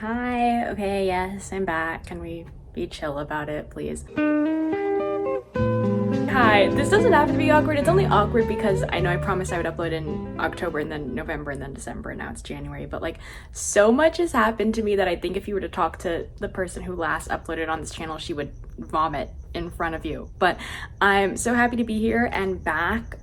Hi, okay, yes, I'm back. Can we be chill about it, please? Hi, this doesn't have to be awkward. It's only awkward because I know I promised I would upload in October and then November and then December and now it's January, but like so much has happened to me that I think if you were to talk to the person who last uploaded on this channel, she would vomit in front of you. But I'm so happy to be here and back.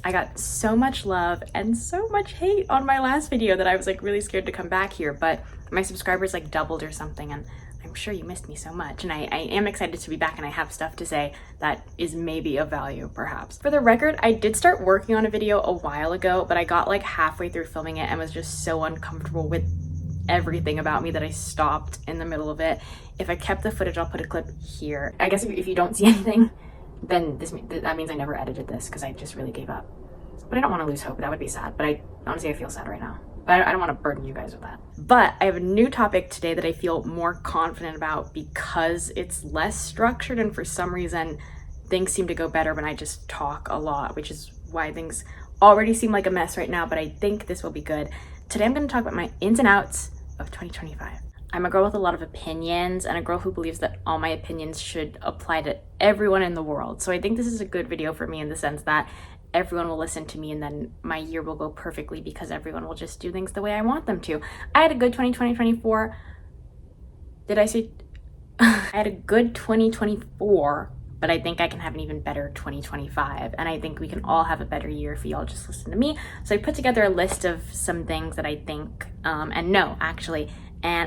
I got so much love and so much hate on my last video that I was like really scared to come back here, but my subscribers like doubled or something, and I'm sure you missed me so much, and I am excited to be back, and I have stuff to say that is maybe of value, perhaps. For the record, I did start working on a video a while ago, but I got like halfway through filming it and was just so uncomfortable with everything about me that I stopped in the middle of it. If I kept the footage, I'll put a clip here. I guess if you don't see anything, then that means I never edited this because I just really gave up. But I don't want to lose hope. That would be sad. But honestly, I feel sad right now. But I don't want to burden you guys with that. But I have a new topic today that I feel more confident about because it's less structured, and for some reason things seem to go better when I just talk a lot, which is why things already seem like a mess right now, but I think this will be good. Today I'm going to talk about my ins and outs of 2025. I'm a girl with a lot of opinions and a girl who believes that all my opinions should apply to everyone in the world. So I think this is a good video for me in the sense that everyone will listen to me and then my year will go perfectly because everyone will just do things the way I want them to. I had a good 2024. Did I say? I had a good 2024, but I think I can have an even better 2025. And I think we can all have a better year if you all just listen to me. So I put together a list of some things that I think, and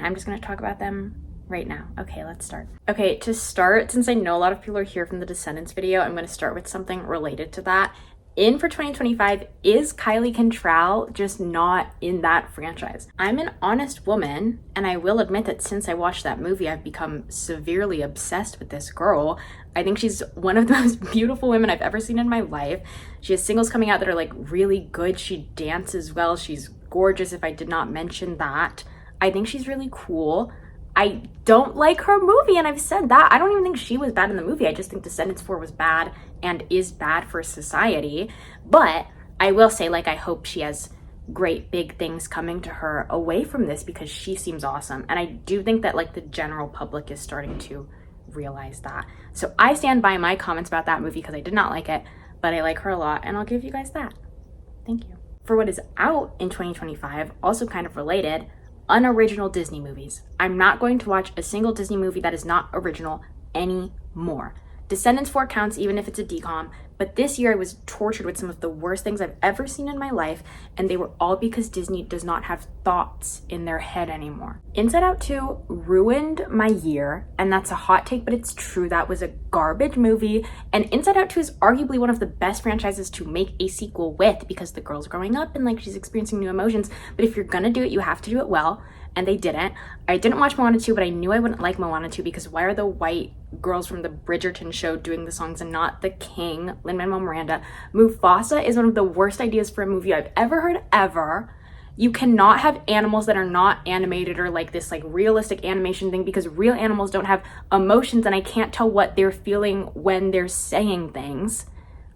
I'm just gonna talk about them right now. Okay, let's start. Okay, to start, since I know a lot of people are here from the Descendants video, I'm gonna start with something related to that. In for 2025 is Kylie Cantrell, just not in that franchise. I'm an honest woman, and I will admit that since I watched that movie, I've become severely obsessed with this girl. I think she's one of the most beautiful women I've ever seen in my life. She has singles coming out that are like really good. She dances well. She's gorgeous, if I did not mention that. I think she's really cool. I don't like her movie, and I've said that. I don't even think she was bad in the movie. I just think Descendants 4 was bad and is bad for society. But I will say, like, I hope she has great big things coming to her away from this because she seems awesome. And I do think that, like, the general public is starting to realize that. So I stand by my comments about that movie because I did not like it, but I like her a lot, and I'll give you guys that. Thank you. For what is out in 2025, also kind of related, unoriginal Disney movies. I'm not going to watch a single Disney movie that is not original anymore. Descendants 4 counts even if it's a decom, but this year I was tortured with some of the worst things I've ever seen in my life, and they were all because Disney does not have thoughts in their head anymore. Inside Out 2 ruined my year, and that's a hot take, but it's true. That was a garbage movie, and Inside Out 2 is arguably one of the best franchises to make a sequel with because the girl's growing up and like she's experiencing new emotions, but if you're gonna do it, you have to do it well. And they didn't. I didn't watch Moana 2, but I knew I wouldn't like Moana 2 because why are the white girls from the Bridgerton show doing the songs and not the king, Lin-Manuel Miranda? Mufasa is one of the worst ideas for a movie I've ever heard, ever. You cannot have animals that are not animated or like this like realistic animation thing because real animals don't have emotions and I can't tell what they're feeling when they're saying things.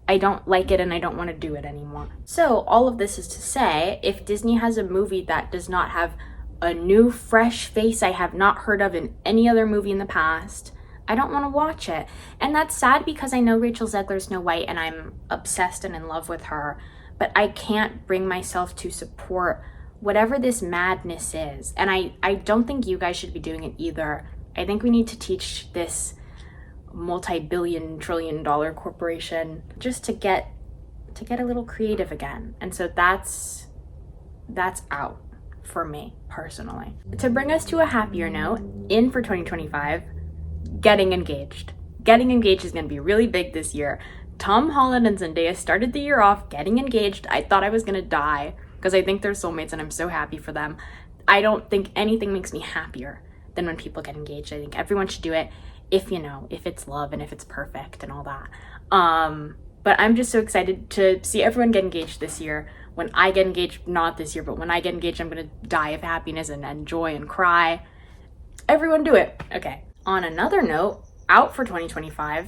I don't like it and I don't want to do it anymore. So all of this is to say, if Disney has a movie that does not have a new fresh face I have not heard of in any other movie in the past, I don't want to watch it. And that's sad because I know Rachel Zegler's Snow White and I'm obsessed and in love with her, but I can't bring myself to support whatever this madness is. And I don't think you guys should be doing it either. I think we need to teach this multi-billion trillion dollar corporation just to get a little creative again. And so that's out for me personally. To bring us to a happier note, in for 2025, getting engaged. Getting engaged is going to be really big this year. Tom Holland and Zendaya started the year off getting engaged. I thought I was going to die because I think they're soulmates and I'm so happy for them. I don't think anything makes me happier than when people get engaged. I think everyone should do it if it's love and if it's perfect and all that. But I'm just so excited to see everyone get engaged this year. When I get engaged, not this year, but when I get engaged, I'm going to die of happiness and joy and cry. Everyone do it. Okay. On another note, out for 2025,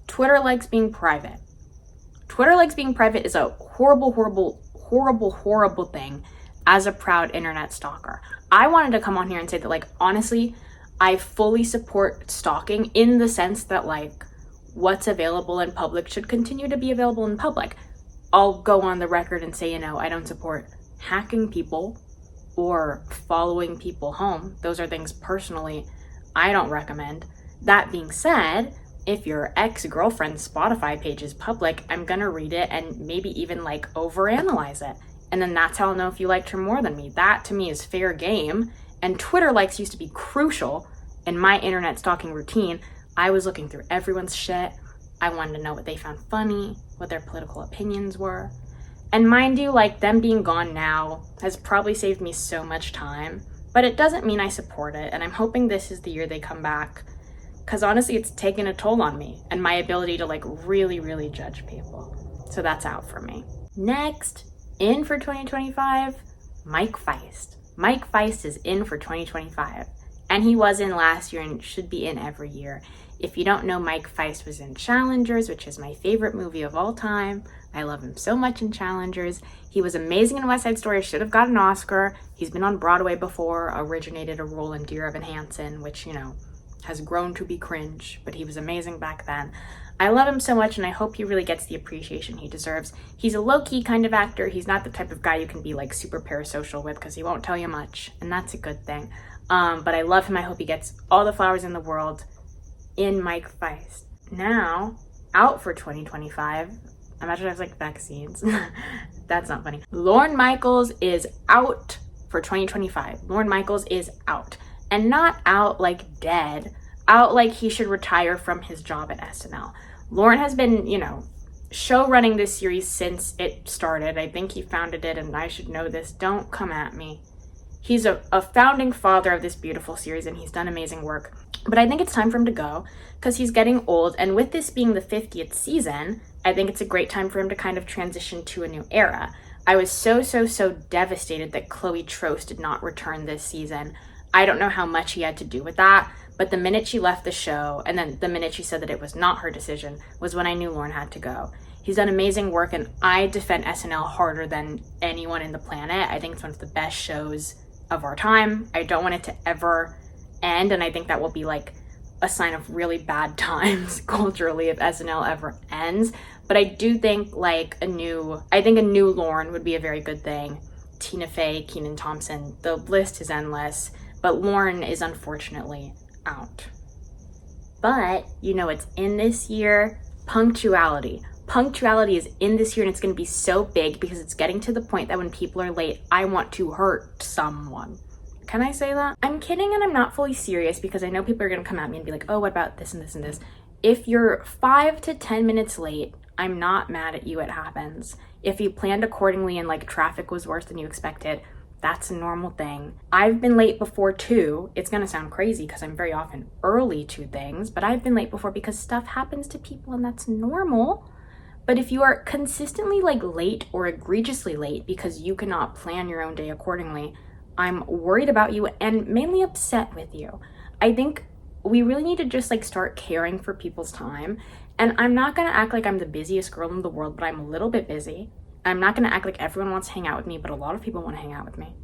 Twitter likes being private. Twitter likes being private is a horrible, horrible, horrible, horrible thing as a proud internet stalker. I wanted to come on here and say that, like, honestly, I fully support stalking in the sense that, like, what's available in public should continue to be available in public. I'll go on the record and say, I don't support hacking people or following people home. Those are things personally I don't recommend. That being said, if your ex-girlfriend's Spotify page is public, I'm gonna read it and maybe even like overanalyze it. And then that's how I'll know if you liked her more than me. That to me is fair game. And Twitter likes used to be crucial in my internet stalking routine. I was looking through everyone's shit. I wanted to know what they found funny, what their political opinions were. And mind you, like, them being gone now has probably saved me so much time, but it doesn't mean I support it. And I'm hoping this is the year they come back, because honestly, it's taken a toll on me and my ability to like really, really judge people. So that's out for me. Next, in for 2025, Mike Feist. Mike Feist is in for 2025, and he was in last year and should be in every year. If you don't know, Mike Feist was in Challengers, which is my favorite movie of all time. I love him so much in Challengers. He was amazing in West Side Story, should have got an Oscar. He's been on Broadway before, originated a role in Dear Evan Hansen, which, has grown to be cringe, but he was amazing back then. I love him so much, and I hope he really gets the appreciation he deserves. He's a low-key kind of actor. He's not the type of guy you can be like super parasocial with, because he won't tell you much, and that's a good thing. But I love him. I hope he gets all the flowers in the world in Mike Feist. Now, out for 2025, imagine I was like vaccines. That's not funny. Lorne Michaels is out for 2025. Lorne Michaels is out. And not out like dead, out like he should retire from his job at SNL. Lorne has been, show running this series since it started. I think he founded it, and I should know this. Don't come at me. He's a founding father of this beautiful series, and he's done amazing work. But I think it's time for him to go because he's getting old. And with this being the 50th season, I think it's a great time for him to kind of transition to a new era. I was so devastated that Chloe Trost did not return this season. I don't know how much he had to do with that, but the minute she left the show, and then the minute she said that it was not her decision, was when I knew Lorne had to go. He's done amazing work, and I defend SNL harder than anyone in the planet. I think it's one of the best shows of our time. I don't want it to ever end, and I think that will be like a sign of really bad times culturally if SNL ever ends. But I do think a new Lorne would be a very good thing. Tina Fey, Kenan Thompson, the list is endless, but Lorne is unfortunately out. But it's in this year, punctuality. Punctuality is in this year, and it's going to be so big because it's getting to the point that when people are late, I want to hurt someone. Can I say that? I'm kidding, and I'm not fully serious because I know people are going to come at me and be like, oh, what about this and this and this? If you're 5 to 10 minutes late, I'm not mad at you. It happens. If you planned accordingly and traffic was worse than you expected, that's a normal thing. I've been late before too. It's gonna sound crazy because I'm very often early to things, but I've been late before because stuff happens to people and that's normal. But if you are consistently late or egregiously late because you cannot plan your own day accordingly, I'm worried about you and mainly upset with you. I think we really need to just start caring for people's time. And I'm not gonna act like I'm the busiest girl in the world, but I'm a little bit busy. I'm not gonna act like everyone wants to hang out with me, but a lot of people want to hang out with me.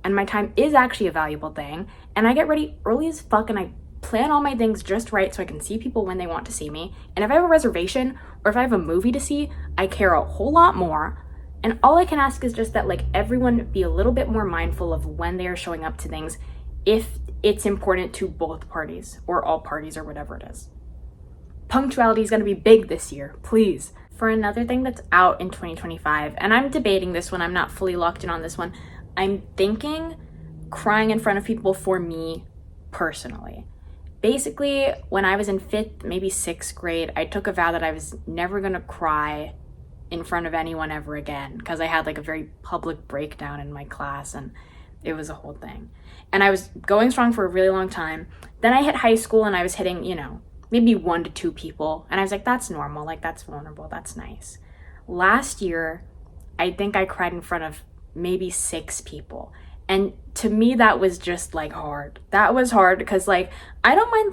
And my time is actually a valuable thing. And I get ready early as fuck and I plan all my things just right so I can see people when they want to see me. And if I have a reservation or if I have a movie to see, I care a whole lot more. And all I can ask is just that everyone be a little bit more mindful of when they are showing up to things if it's important to both parties or all parties or whatever it is. Punctuality is going to be big this year, please. For another thing that's out in 2025, and I'm debating this one, I'm not fully locked in on this one, I'm thinking crying in front of people for me personally. Basically, when I was in 5th, maybe 6th grade, I took a vow that I was never going to cry in front of anyone ever again because I had a very public breakdown in my class and it was a whole thing. And I was going strong for a really long time. Then I hit high school and I was hitting, maybe 1 to 2 people. And I was like, that's normal. That's vulnerable. That's nice. Last year, I think I cried in front of maybe 6 people. And to me, that was just hard. That was hard because I don't mind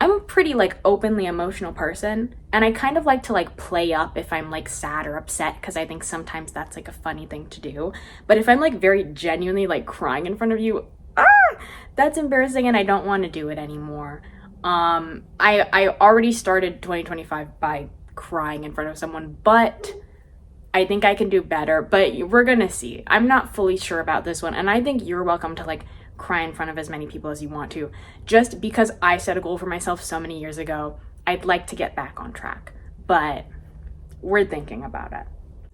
I'm a pretty like openly emotional person, and I kind of like to like play up if I'm like sad or upset, because I think sometimes that's like a funny thing to do. But if I'm like very genuinely like crying in front of you, that's embarrassing and I don't want to do it anymore. I already started 2025 by crying in front of someone, but I think I can do better, but we're gonna see. I'm not fully sure about this one, and I think you're welcome to like cry in front of as many people as you want to. Just because I set a goal for myself so many years ago, I'd like to get back on track, but we're thinking about it.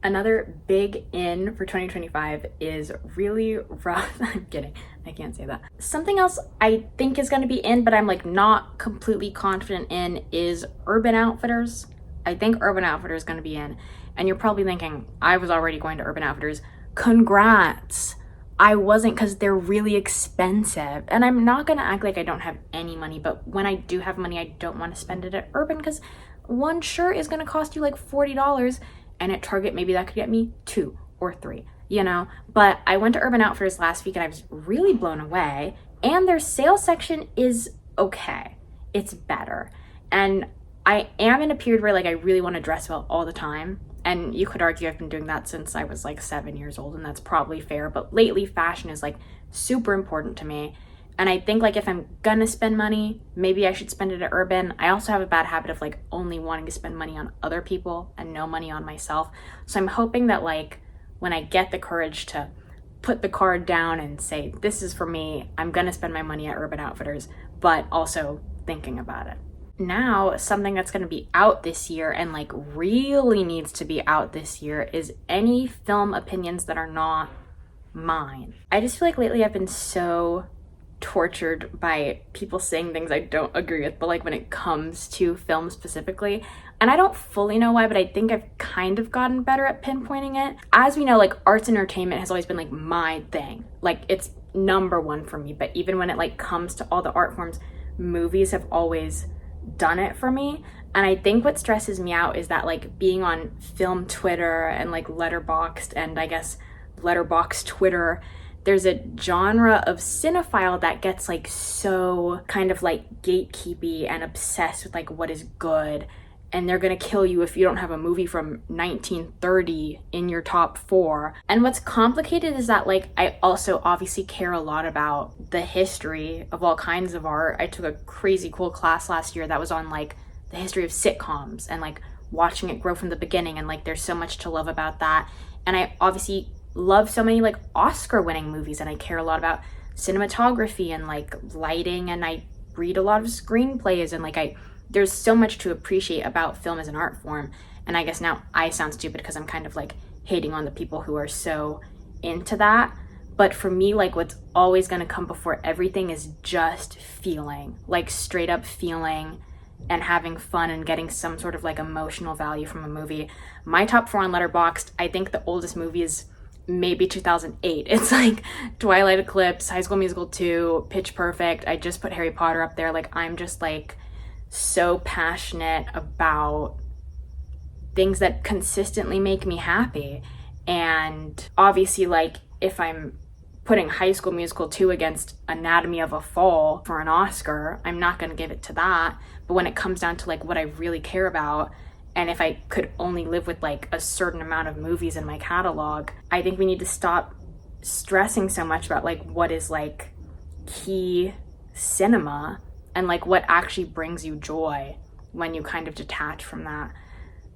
Another big in for 2025 is really rough. I'm kidding, I can't say that. Something else I think is gonna be in, but I'm like not completely confident in, is Urban Outfitters. I think Urban Outfitters is gonna be in. And you're probably thinking, I was already going to Urban Outfitters. Congrats. I wasn't, because they're really expensive. And I'm not going to act like I don't have any money, but when I do have money, I don't want to spend it at Urban, because one shirt is going to cost you like $40, and at Target, maybe that could get me 2 or 3, you know? But I went to Urban Outfitters last week and I was really blown away. And their sale section is okay. It's better. And I am in a period where like I really want to dress well all the time. And you could argue I've been doing that since I was like 7 years old, and that's probably fair. But lately, fashion is like super important to me. And I think like if I'm gonna spend money, maybe I should spend it at Urban. I also have a bad habit of like only wanting to spend money on other people and no money on myself. So I'm hoping that like when I get the courage to put the card down and say, this is for me, I'm gonna spend my money at Urban Outfitters, but also thinking about it. Now, something that's going to be out this year and like really needs to be out this year is any film opinions that are not mine. I just feel like lately I've been so tortured by people saying things I don't agree with, but like when it comes to film specifically. And I don't fully know why, but I think I've kind of gotten better at pinpointing it. As we know, like arts and entertainment has always been like my thing. Like it's number one for me. But even when it like comes to all the art forms, movies have always done it for me. And I think what stresses me out is that like being on film Twitter and like Letterboxd, and I guess Letterboxd Twitter, there's a genre of cinephile that gets like so kind of like gatekeepy and obsessed with like what is good, and they're gonna kill you if you don't have a movie from 1930 in your top 4. And what's complicated is that like I also obviously care a lot about the history of all kinds of art. I took a crazy cool class last year that was on like the history of sitcoms and like watching it grow from the beginning, and like there's so much to love about that. And I obviously love so many like Oscar winning movies, and I care a lot about cinematography and like lighting, and I read a lot of screenplays, and like there's so much to appreciate about film as an art form. And I guess now I sound stupid because I'm kind of like hating on the people who are so into that. But for me, like what's always going to come before everything is just feeling, like straight up feeling and having fun and getting some sort of like emotional value from a movie. My top 4 on Letterboxd, I think the oldest movie is maybe 2008. It's like Twilight Eclipse, High School Musical 2, Pitch Perfect. I just put Harry Potter up there. Like I'm just like so passionate about things that consistently make me happy. And obviously like if I'm putting High School Musical 2 against Anatomy of a Fall for an Oscar, I'm not going to give it to that. But when it comes down to like what I really care about, and if I could only live with like a certain amount of movies in my catalog, I think we need to stop stressing so much about like what is like key cinema and like what actually brings you joy when you kind of detach from that.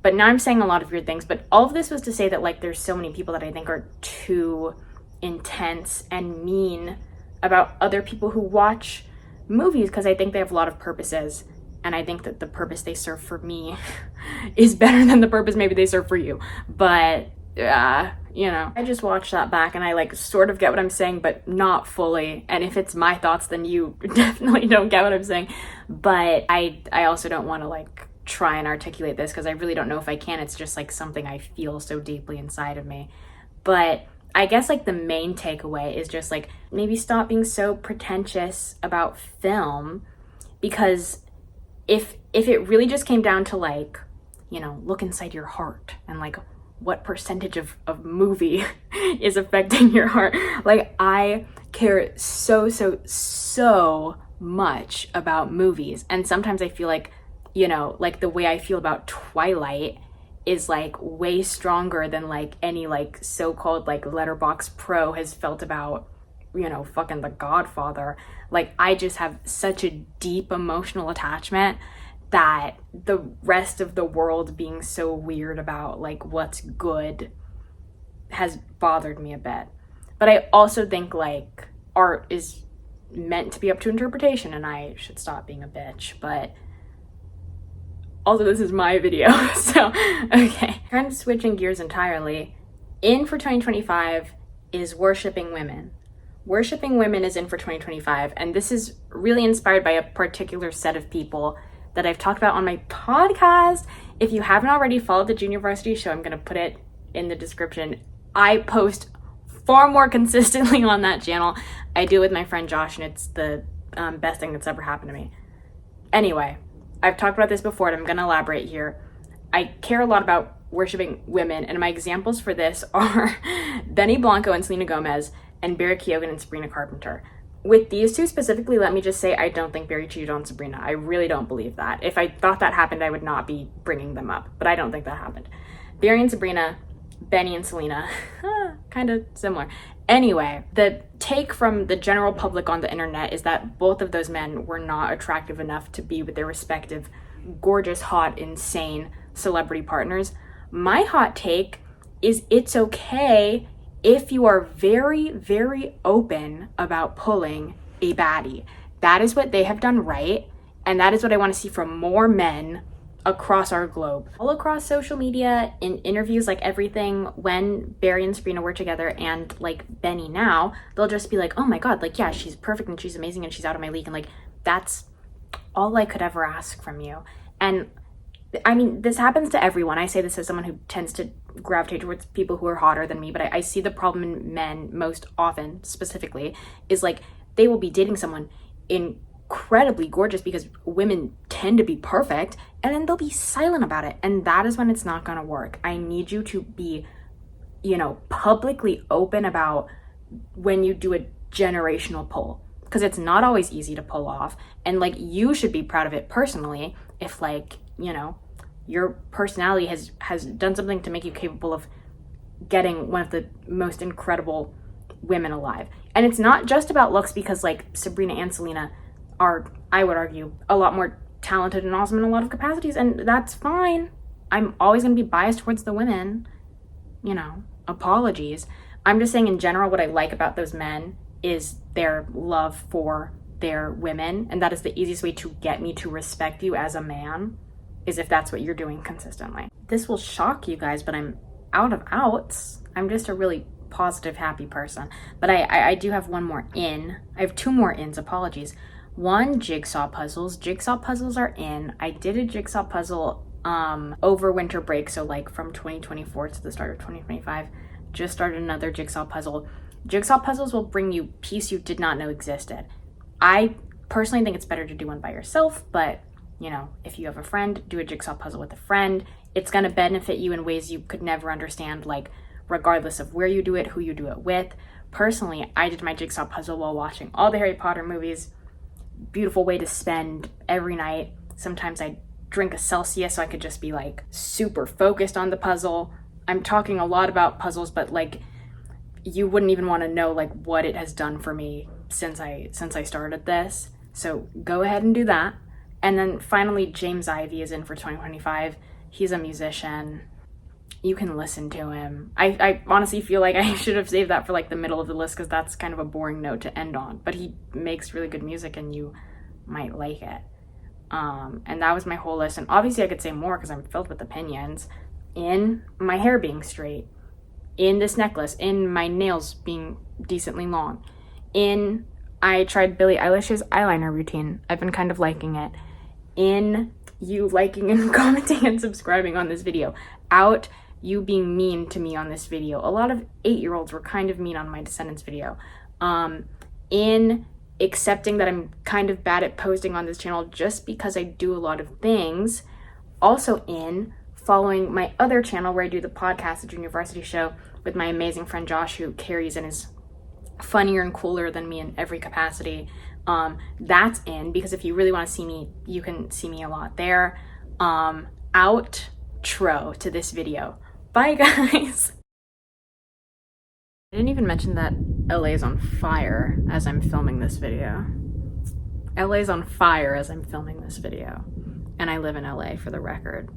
But now I'm saying a lot of weird things, but all of this was to say that like there's so many people that I think are too intense and mean about other people who watch movies, because I think they have a lot of purposes, and I think that the purpose they serve for me is better than the purpose maybe they serve for you. But you know, I just watched that back and I like sort of get what I'm saying, but not fully. And if it's my thoughts, then you definitely don't get what I'm saying. But I also don't want to like try and articulate this because I really don't know if I can. It's just like something I feel so deeply inside of me. But I guess like the main takeaway is just like maybe stop being so pretentious about film, because if it really just came down to like, you know, look inside your heart and like what percentage of movie is affecting your heart. Like I care so much about movies. And sometimes I feel like, you know, like the way I feel about Twilight is like way stronger than like any like so-called like Letterboxd pro has felt about, you know, fucking The Godfather. Like I just have such a deep emotional attachment that the rest of the world being so weird about like what's good has bothered me a bit. But I also think like art is meant to be up to interpretation and I should stop being a bitch. But also this is my video, so okay. Kind of switching gears entirely. In for 2025 is Worshipping Women. Worshipping Women is in for 2025, and this is really inspired by a particular set of people that I've talked about on my podcast. If you haven't already followed the Junior Varsity Show, I'm gonna put it in the description. I post far more consistently on that channel. I do it with my friend Josh, and it's the best thing that's ever happened to me. Anyway, I've talked about this before, and I'm gonna elaborate here. I care a lot about worshipping women, and my examples for this are Benny Blanco and Selena Gomez, and Barry Keoghan and Sabrina Carpenter. With these two specifically, let me just say I don't think Barry cheated on Sabrina. I really don't believe that. If I thought that happened, I would not be bringing them up, but I don't think that happened. Barry and Sabrina, Benny and Selena, kind of similar. Anyway, the take from the general public on the internet is that both of those men were not attractive enough to be with their respective gorgeous, hot, insane celebrity partners. My hot take is it's okay if you are very open about pulling a baddie. That is what they have done right, and that is what I want to see from more men across our globe. All across social media, in interviews, like everything, when Barry and Sabrina were together and like Benny now, they'll just be like, oh my god, like yeah, she's perfect and she's amazing and she's out of my league, and like that's all I could ever ask from you. And I mean, this happens to everyone. I say this as someone who tends to gravitate towards people who are hotter than me, but I see the problem in men most often, specifically, is like they will be dating someone incredibly gorgeous because women tend to be perfect, and then they'll be silent about it. And that is when it's not gonna work. I need you to be, you know, publicly open about when you do a generational pull, because it's not always easy to pull off. And like you should be proud of it personally if like, you know, your personality has done something to make you capable of getting one of the most incredible women alive. And it's not just about looks, because like Sabrina and Selena are, I would argue, a lot more talented and awesome in a lot of capacities, and that's fine. I'm always going to be biased towards the women, you know, apologies. I'm just saying in general what I like about those men is their love for their women, and that is the easiest way to get me to respect you as a man, is if that's what you're doing consistently. This will shock you guys, but I'm out of outs. I'm just a really positive, happy person. But I do have one more in. I have two more ins, apologies. One, jigsaw puzzles. Jigsaw puzzles are in. I did a jigsaw puzzle over winter break, so like from 2024 to the start of 2025. Just started another jigsaw puzzle. Jigsaw puzzles will bring you peace you did not know existed. I personally think it's better to do one by yourself, but you know, if you have a friend, do a jigsaw puzzle with a friend. It's going to benefit you in ways you could never understand, like regardless of where you do it, who you do it with. Personally, I did my jigsaw puzzle while watching all the Harry Potter movies. Beautiful way to spend every night. Sometimes I drink a Celsius so I could just be like super focused on the puzzle. I'm talking a lot about puzzles, but like you wouldn't even want to know like what it has done for me since I started this. So go ahead and do that. And then finally, James Ivey is in for 2025. He's a musician. You can listen to him. I honestly feel like I should have saved that for like the middle of the list, because that's kind of a boring note to end on. But he makes really good music and you might like it. And that was my whole list. And obviously I could say more because I'm filled with opinions. In my hair being straight, in this necklace, in my nails being decently long, in I tried Billie Eilish's eyeliner routine. I've been kind of liking it. In you liking and commenting and subscribing on this video. Out you being mean to me on this video. A lot of 8-year-olds were kind of mean on my Descendants video. In accepting that I'm kind of bad at posting on this channel just because I do a lot of things. Also in following my other channel where I do the podcast, the Junior Varsity Show, with my amazing friend Josh, who carries and is funnier and cooler than me in every capacity, that's in, because if you really want to see me, you can see me a lot there. Outro to this video. Bye, guys. I didn't even mention that LA is on fire as I'm filming this video. LA is on fire as I'm filming this video. And I live in LA, for the record.